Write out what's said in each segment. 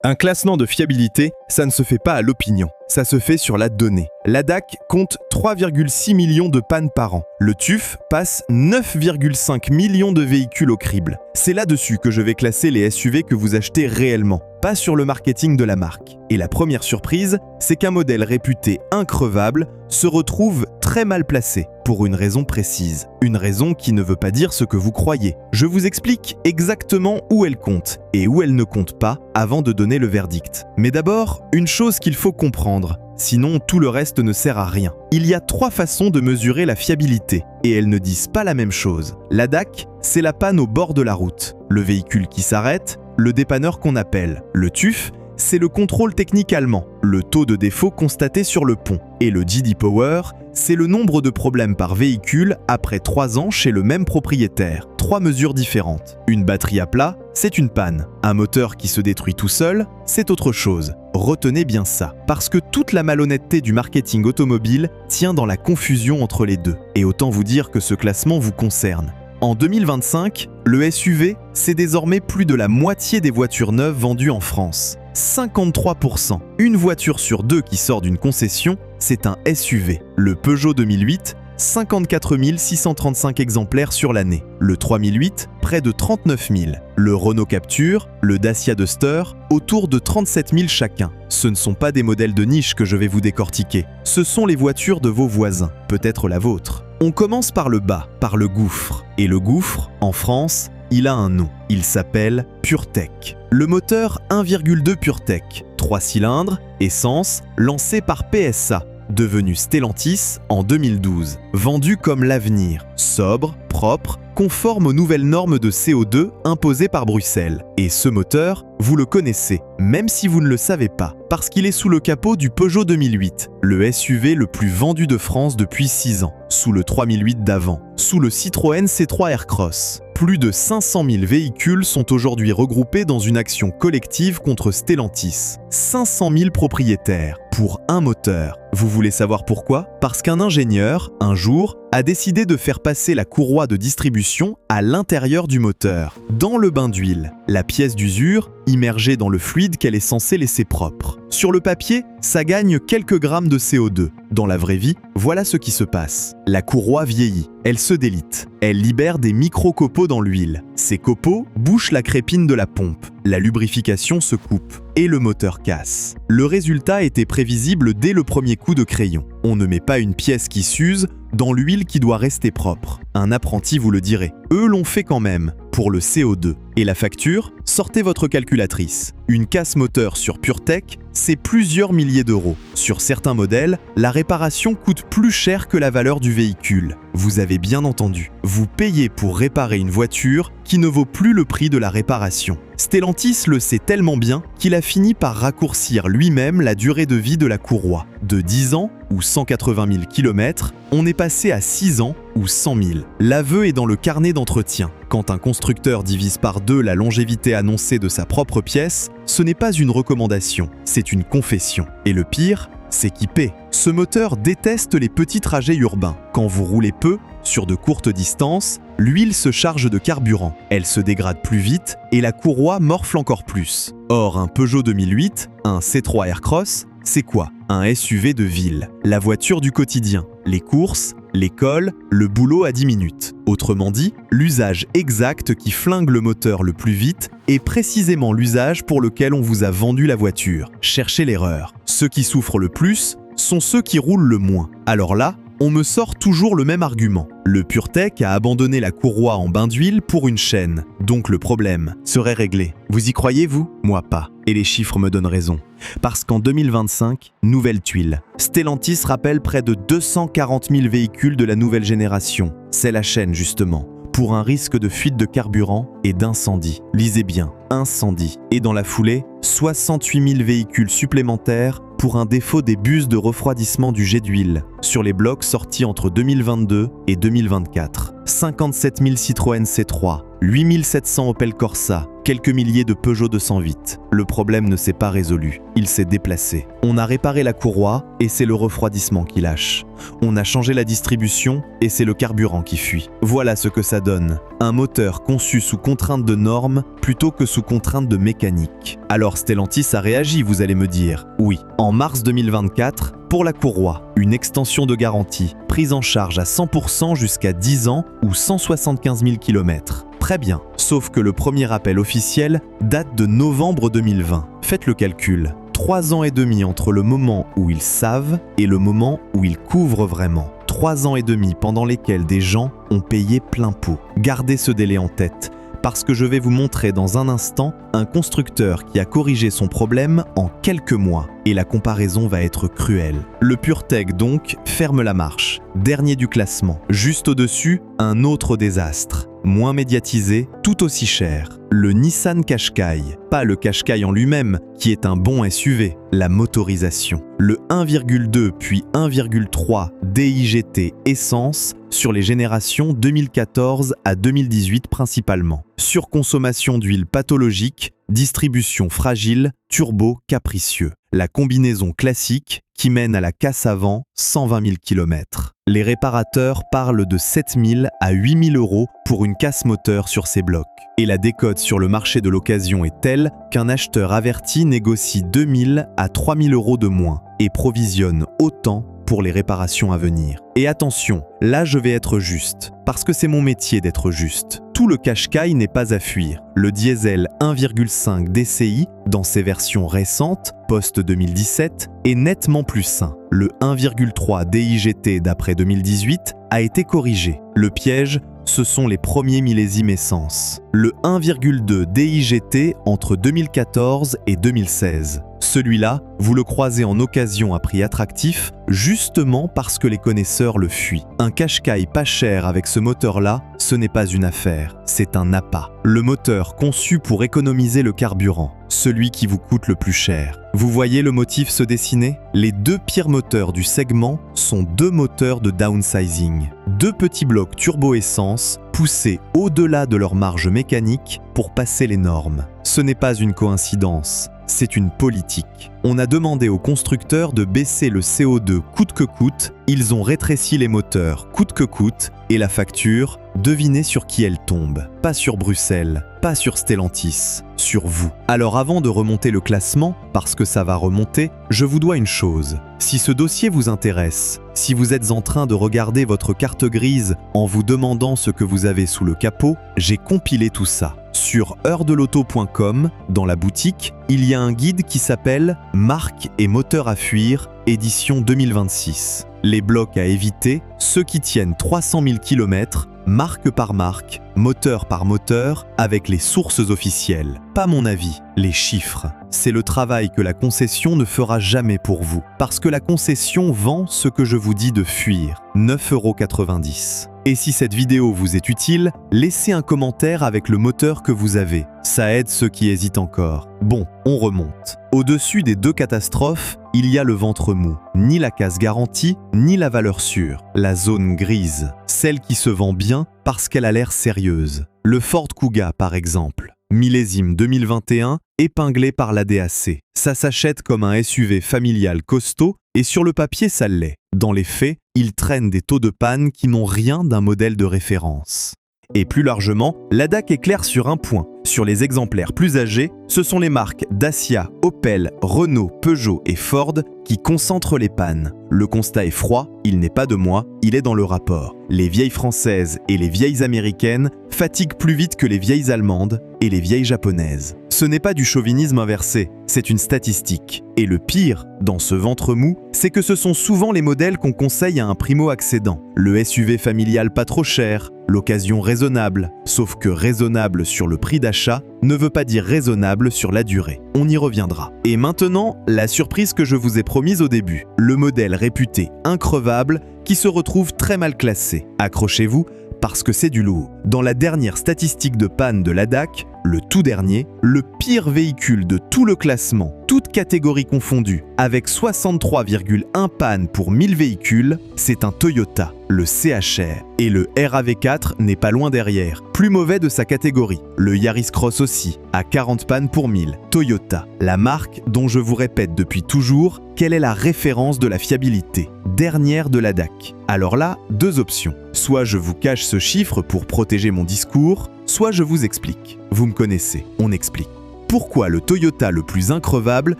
Un classement de fiabilité, ça ne se fait pas à l'opinion, ça se fait sur la donnée. La DAC compte 3,6 millions de pannes par an. Le TÜV passe 9,5 millions de véhicules au crible. C'est là-dessus que je vais classer les SUV que vous achetez réellement, pas sur le marketing de la marque. Et la première surprise, c'est qu'un modèle réputé increvable se retrouve très mal placé, pour une raison précise. Une raison qui ne veut pas dire ce que vous croyez. Je vous explique exactement où elle compte et où elle ne compte pas avant de donner le verdict. Mais d'abord, une chose qu'il faut comprendre, sinon tout le reste ne sert à rien. Il y a 3 façons de mesurer la fiabilité, et elles ne disent pas la même chose. La DAC, c'est la panne au bord de la route, le véhicule qui s'arrête, le dépanneur qu'on appelle. Le TÜV, c'est le contrôle technique allemand, le taux de défaut constaté sur le pont. Et le J.D. Power, c'est le nombre de problèmes par véhicule après 3 ans chez le même propriétaire. 3 mesures différentes. Une batterie à plat, c'est une panne. Un moteur qui se détruit tout seul, c'est autre chose. Retenez bien ça, parce que toute la malhonnêteté du marketing automobile tient dans la confusion entre les deux. Et autant vous dire que ce classement vous concerne. En 2025, le SUV, c'est désormais plus de la moitié des voitures neuves vendues en France. 53%. Une voiture sur 2 qui sort d'une concession, c'est un SUV. Le Peugeot 2008, 54 635 exemplaires sur l'année. Le 3008, près de 39 000. Le Renault Captur, le Dacia Duster, autour de 37 000 chacun. Ce ne sont pas des modèles de niche que je vais vous décortiquer. Ce sont les voitures de vos voisins, peut-être la vôtre. On commence par le bas, par le gouffre. Et le gouffre, en France, il a un nom. Il s'appelle PureTech. Le moteur 1,2 PureTech, 3 cylindres, essence, lancé par PSA, devenu Stellantis en 2012. Vendu comme l'avenir, sobre, propre, conforme aux nouvelles normes de CO2 imposées par Bruxelles. Et ce moteur, vous le connaissez, même si vous ne le savez pas, parce qu'il est sous le capot du Peugeot 2008, le SUV le plus vendu de France depuis 6 ans, sous le 3008 d'avant, sous le Citroën C3 Aircross. Plus de 500 000 véhicules sont aujourd'hui regroupés dans une action collective contre Stellantis. 500 000 propriétaires pour un moteur. Vous voulez savoir pourquoi? Parce qu'un ingénieur, un jour, a décidé de faire passer la courroie de distribution à l'intérieur du moteur, dans le bain d'huile, la pièce d'usure immergée dans le fluide qu'elle est censée laisser propre. Sur le papier, ça gagne quelques grammes de CO2. Dans la vraie vie, voilà ce qui se passe. La courroie vieillit, elle se délite, elle libère des micro-copeaux dans l'huile. Ces copeaux bouchent la crépine de la pompe, la lubrification se coupe et le moteur casse. Le résultat était prévisible dès le premier coup de crayon. On ne met pas une pièce qui s'use dans l'huile qui doit rester propre. Un apprenti vous le dirait. Eux l'ont fait quand même, pour le CO2. Et la facture? Sortez votre calculatrice. Une casse moteur sur PureTech, c'est plusieurs milliers d'euros. Sur certains modèles, la réparation coûte plus cher que la valeur du véhicule. Vous avez bien entendu. Vous payez pour réparer une voiture qui ne vaut plus le prix de la réparation. Stellantis le sait tellement bien qu'il a fini par raccourcir lui-même la durée de vie de la courroie. De 10 ans ou 180 000 km, on est passé à 6 ans ou 100 000. L'aveu est dans le carnet d'entretien. Quand un constructeur divise par 2 la longévité annoncée de sa propre pièce, ce n'est pas une recommandation, c'est une confession. Et le pire, c'est qu'il paie. Ce moteur déteste les petits trajets urbains. Quand vous roulez peu, sur de courtes distances, l'huile se charge de carburant. Elle se dégrade plus vite et la courroie morfle encore plus. Or, un Peugeot 2008, un C3 Aircross, c'est quoi? Un SUV de ville, la voiture du quotidien, les courses, l'école, le boulot à 10 minutes. Autrement dit, l'usage exact qui flingue le moteur le plus vite est précisément l'usage pour lequel on vous a vendu la voiture. Cherchez l'erreur. Ceux qui souffrent le plus sont ceux qui roulent le moins. Alors là, on me sort toujours le même argument. Le PureTech a abandonné la courroie en bain d'huile pour une chaîne, donc le problème serait réglé. Vous y croyez, vous? Moi pas. Et les chiffres me donnent raison. Parce qu'en 2025, nouvelle tuile. Stellantis rappelle près de 240 000 véhicules de la nouvelle génération. C'est la chaîne, justement. Pour un risque de fuite de carburant et d'incendie. Lisez bien, incendie. Et dans la foulée, 68 000 véhicules supplémentaires pour un défaut des bus de refroidissement du jet d'huile sur les blocs sortis entre 2022 et 2024. 57 000 Citroën C3, 8 700 Opel Corsa, quelques milliers de Peugeot 208. Le problème ne s'est pas résolu, il s'est déplacé. On a réparé la courroie et c'est le refroidissement qui lâche. On a changé la distribution et c'est le carburant qui fuit. Voilà ce que ça donne. Un moteur conçu sous contrainte de normes plutôt que sous contrainte de mécanique. Alors Stellantis a réagi, vous allez me dire. Oui, en mars 2024, pour la courroie, une extension de garantie, prise en charge à 100% jusqu'à 10 ans ou 175 000 km. Très bien, sauf que le premier appel officiel date de novembre 2020. Faites le calcul. 3 ans et demi entre le moment où ils savent et le moment où ils couvrent vraiment. 3 ans et demi pendant lesquels des gens ont payé plein pot. Gardez ce délai en tête, parce que je vais vous montrer dans un instant un constructeur qui a corrigé son problème en quelques mois. Et la comparaison va être cruelle. Le PureTech donc ferme la marche. Dernier du classement. Juste au-dessus, un autre désastre. Moins médiatisé, tout aussi cher. Le Nissan Qashqai. Pas le Qashqai en lui-même, qui est un bon SUV, la motorisation. Le 1,2 puis 1,3 DIGT essence sur les générations 2014 à 2018 principalement. Surconsommation d'huile pathologique, distribution fragile, turbo capricieux. La combinaison classique qui mène à la casse avant 120 000 km. Les réparateurs parlent de 7 000 à 8 000 euros pour une casse moteur sur ces blocs. Et la décote sur le marché de l'occasion est telle qu'un acheteur averti négocie 2 000 à 3 000 euros de moins et provisionne autant pour les réparations à venir. Et attention, là je vais être juste, parce que c'est mon métier d'être juste. Tout le Qashqai n'est pas à fuir. Le diesel 1,5 DCI, dans ses versions récentes, post-2017, est nettement plus sain. Le 1,3 DIGT d'après 2018 a été corrigé. Le piège, ce sont les premiers millésimes essence. Le 1,2 DIGT entre 2014 et 2016. Celui-là, vous le croisez en occasion à prix attractif, justement parce que les connaisseurs le fuient. Un Qashqai pas cher avec ce moteur-là, ce n'est pas une affaire, c'est un appât. Le moteur conçu pour économiser le carburant, celui qui vous coûte le plus cher. Vous voyez le motif se dessiner? Les deux pires moteurs du segment sont deux moteurs de downsizing. Deux petits blocs turbo-essence poussés au-delà de leur marge mécanique pour passer les normes. Ce n'est pas une coïncidence. C'est une politique. On a demandé aux constructeurs de baisser le CO2 coûte que coûte, ils ont rétréci les moteurs coûte que coûte, et la facture, devinez sur qui elle tombe. Pas sur Bruxelles, pas sur Stellantis, sur vous. Alors avant de remonter le classement, parce que ça va remonter, je vous dois une chose. Si ce dossier vous intéresse, si vous êtes en train de regarder votre carte grise en vous demandant ce que vous avez sous le capot, j'ai compilé tout ça. Sur heurdelauto.com, dans la boutique, il y a un guide qui s'appelle « Marque et moteur à fuir, édition 2026 ». Les blocs à éviter, ceux qui tiennent 300 000 km, marque par marque, moteur par moteur, avec les sources officielles. Pas mon avis, les chiffres. C'est le travail que la concession ne fera jamais pour vous. Parce que la concession vend ce que je vous dis de fuir, 9,90 €. Et si cette vidéo vous est utile, laissez un commentaire avec le moteur que vous avez. Ça aide ceux qui hésitent encore. Bon, on remonte. Au-dessus des deux catastrophes, il y a le ventre mou. Ni la casse garantie, ni la valeur sûre. La zone grise. Celle qui se vend bien parce qu'elle a l'air sérieuse. Le Ford Kuga par exemple. Millésime 2021, épinglé par la DAC. Ça s'achète comme un SUV familial costaud et sur le papier ça l'est. Dans les faits, il traîne des taux de panne qui n'ont rien d'un modèle de référence. Et plus largement, la DAC est claire sur un point. Sur les exemplaires plus âgés, ce sont les marques Dacia, Opel, Renault, Peugeot et Ford qui concentrent les pannes. Le constat est froid, il n'est pas de moi, il est dans le rapport. Les vieilles françaises et les vieilles américaines fatiguent plus vite que les vieilles allemandes et les vieilles japonaises. Ce n'est pas du chauvinisme inversé, c'est une statistique. Et le pire, dans ce ventre mou, c'est que ce sont souvent les modèles qu'on conseille à un primo-accédant. Le SUV familial pas trop cher, l'occasion raisonnable, sauf que raisonnable sur le prix d'achat ne veut pas dire raisonnable sur la durée. On y reviendra. Et maintenant, la surprise que je vous ai promise au début. Le modèle réputé increvable qui se retrouve très mal classé. Accrochez-vous, parce que c'est du lourd. Dans la dernière statistique de panne de la DAC, le tout dernier, le pire véhicule de tout le classement, toutes catégories confondues, avec 63,1 pannes pour 1000 véhicules, c'est un Toyota, le CHR. Et le RAV4 n'est pas loin derrière, plus mauvais de sa catégorie. Le Yaris Cross aussi, à 40 pannes pour 1000. Toyota, la marque dont je vous répète depuis toujours qu'elle est la référence de la fiabilité, dernière de la DAC. Alors là, deux options. Soit je vous cache ce chiffre pour protéger mon discours, soit je vous explique. Vous me connaissez, on explique. Pourquoi le Toyota le plus increvable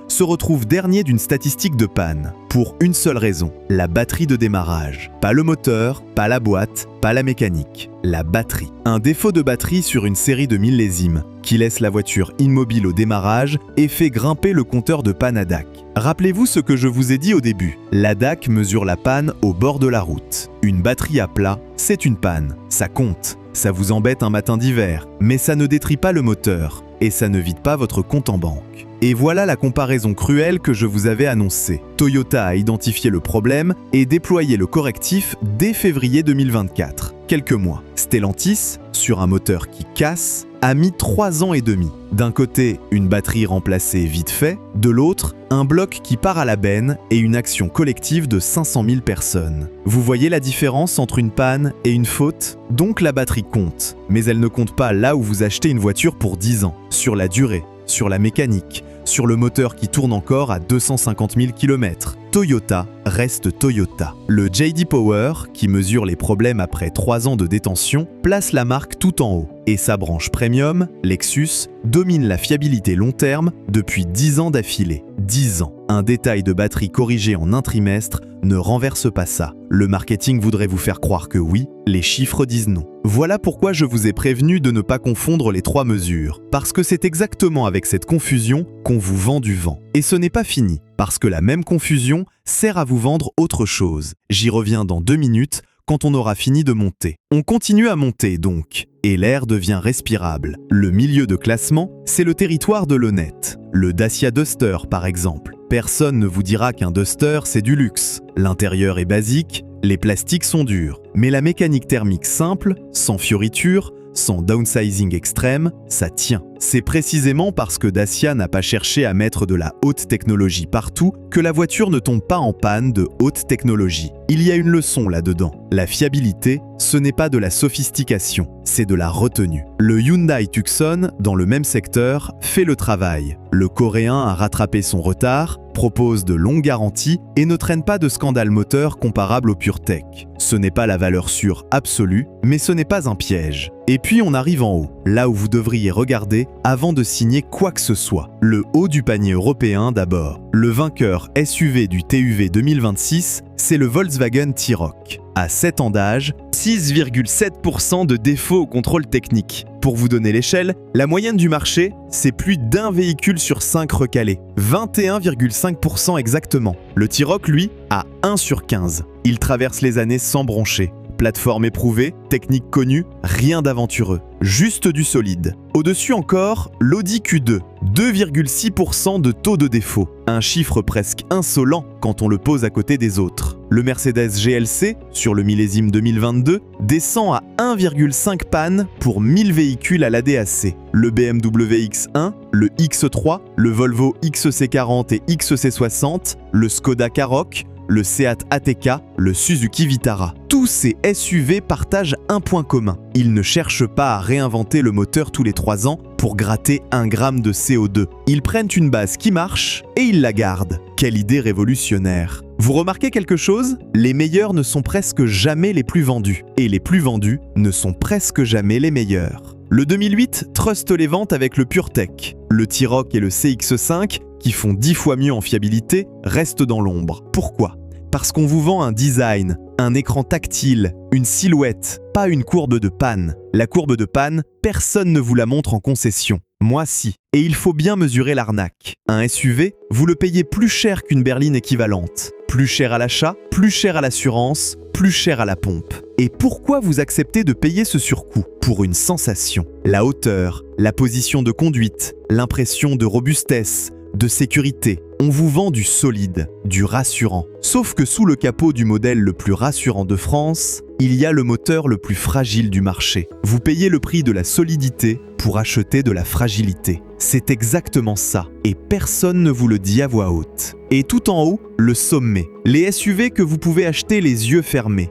se retrouve dernier d'une statistique de panne? Pour une seule raison, la batterie de démarrage. Pas le moteur, pas la boîte, pas la mécanique, la batterie. Un défaut de batterie sur une série de millésimes qui laisse la voiture immobile au démarrage et fait grimper le compteur de panne à DAC. Rappelez-vous ce que je vous ai dit au début. La DAC mesure la panne au bord de la route. Une batterie à plat, c'est une panne. Ça compte. Ça vous embête un matin d'hiver, mais ça ne détruit pas le moteur et ça ne vide pas votre compte en banque. Et voilà la comparaison cruelle que je vous avais annoncée. Toyota a identifié le problème et déployé le correctif dès février 2024. Quelques mois. Stellantis, sur un moteur qui casse, a mis 3 ans et demi. D'un côté, une batterie remplacée vite fait, de l'autre, un bloc qui part à la benne et une action collective de 500 000 personnes. Vous voyez la différence entre une panne et une faute? Donc la batterie compte, mais elle ne compte pas là où vous achetez une voiture pour 10 ans, sur la durée, sur la mécanique, sur le moteur qui tourne encore à 250 000 km. Toyota reste Toyota. Le J.D. Power, qui mesure les problèmes après 3 ans de détention, place la marque tout en haut. Et sa branche premium, Lexus, domine la fiabilité long terme depuis 10 ans d'affilée. 10 ans. Un détail de batterie corrigé en un trimestre ne renverse pas ça. Le marketing voudrait vous faire croire que oui, les chiffres disent non. Voilà pourquoi je vous ai prévenu de ne pas confondre les 3 mesures. Parce que c'est exactement avec cette confusion qu'on vous vend du vent. Et ce n'est pas fini, parce que la même confusion sert à vous vendre autre chose. J'y reviens dans 2 minutes, quand on aura fini de monter. On continue à monter donc, et l'air devient respirable. Le milieu de classement, c'est le territoire de l'honnête. Le Dacia Duster par exemple. Personne ne vous dira qu'un Duster c'est du luxe. L'intérieur est basique, les plastiques sont durs. Mais la mécanique thermique simple, sans fioritures, sans downsizing extrême, ça tient. C'est précisément parce que Dacia n'a pas cherché à mettre de la haute technologie partout que la voiture ne tombe pas en panne de haute technologie. Il y a une leçon là-dedans. La fiabilité, ce n'est pas de la sophistication, c'est de la retenue. Le Hyundai Tucson, dans le même secteur, fait le travail. Le Coréen a rattrapé son retard, propose de longues garanties et ne traîne pas de scandale moteur comparable au PureTech. Ce n'est pas la valeur sûre absolue, mais ce n'est pas un piège. Et puis on arrive en haut, là où vous devriez regarder avant de signer quoi que ce soit. Le haut du panier européen d'abord. Le vainqueur SUV du TUV 2026, c'est le Volkswagen T-Roc. À 7 ans d'âge, 6,7% de défauts au contrôle technique. Pour vous donner l'échelle, la moyenne du marché, c'est plus d'un véhicule sur 5 recalés. 21,5% exactement. Le T-Roc, lui, a 1 sur 15. Il traverse les années sans broncher. Plateforme éprouvée, technique connue, rien d'aventureux, juste du solide. Au-dessus encore, l'Audi Q2, 2,6% de taux de défaut, un chiffre presque insolent quand on le pose à côté des autres. Le Mercedes GLC, sur le millésime 2022, descend à 1,5 pannes pour 1000 véhicules à l'ADAC. Le BMW X1, le X3, le Volvo XC40 et XC60, le Skoda Karoq, le Seat ATK, le Suzuki Vitara. Tous ces SUV partagent un point commun. Ils ne cherchent pas à réinventer le moteur tous les 3 ans pour gratter 1 gramme de CO2. Ils prennent une base qui marche et ils la gardent. Quelle idée révolutionnaire! Vous remarquez quelque chose? Les meilleurs ne sont presque jamais les plus vendus. Et les plus vendus ne sont presque jamais les meilleurs. Le 2008 truste les ventes avec le PureTech. Le T-Roc et le CX5, qui font 10 fois mieux en fiabilité, restent dans l'ombre. Pourquoi? Parce qu'on vous vend un design, un écran tactile, une silhouette, pas une courbe de panne. La courbe de panne, personne ne vous la montre en concession. Moi si. Et il faut bien mesurer l'arnaque. Un SUV, vous le payez plus cher qu'une berline équivalente. Plus cher à l'achat, plus cher à l'assurance, plus cher à la pompe. Et pourquoi vous acceptez de payer ce surcoût? Pour une sensation. La hauteur, la position de conduite, l'impression de robustesse, de sécurité. On vous vend du solide, du rassurant. Sauf que sous le capot du modèle le plus rassurant de France, il y a le moteur le plus fragile du marché. Vous payez le prix de la solidité pour acheter de la fragilité. C'est exactement ça, et personne ne vous le dit à voix haute. Et tout en haut, le sommet. Les SUV que vous pouvez acheter les yeux fermés.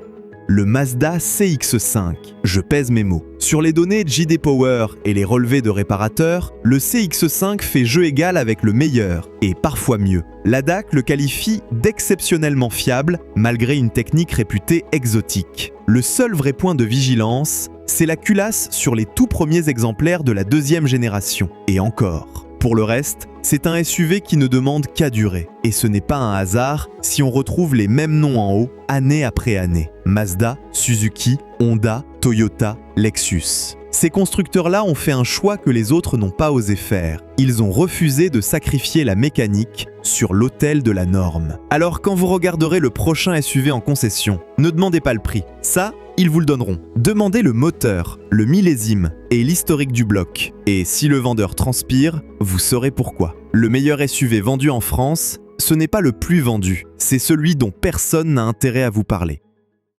Le Mazda CX-5. Je pèse mes mots. Sur les données JD Power et les relevés de réparateurs, le CX-5 fait jeu égal avec le meilleur, et parfois mieux. La DAC le qualifie d'exceptionnellement fiable, malgré une technique réputée exotique. Le seul vrai point de vigilance, c'est la culasse sur les tout premiers exemplaires de la deuxième génération. Et encore. Pour le reste, c'est un SUV qui ne demande qu'à durer. Et ce n'est pas un hasard si on retrouve les mêmes noms en haut, année après année. Mazda, Suzuki, Honda, Toyota, Lexus. Ces constructeurs-là ont fait un choix que les autres n'ont pas osé faire. Ils ont refusé de sacrifier la mécanique sur l'autel de la norme. Alors quand vous regarderez le prochain SUV en concession, ne demandez pas le prix. Ça, ils vous le donneront. Demandez le moteur, le millésime et l'historique du bloc. Et si le vendeur transpire, vous saurez pourquoi. Le meilleur SUV vendu en France, ce n'est pas le plus vendu, c'est celui dont personne n'a intérêt à vous parler.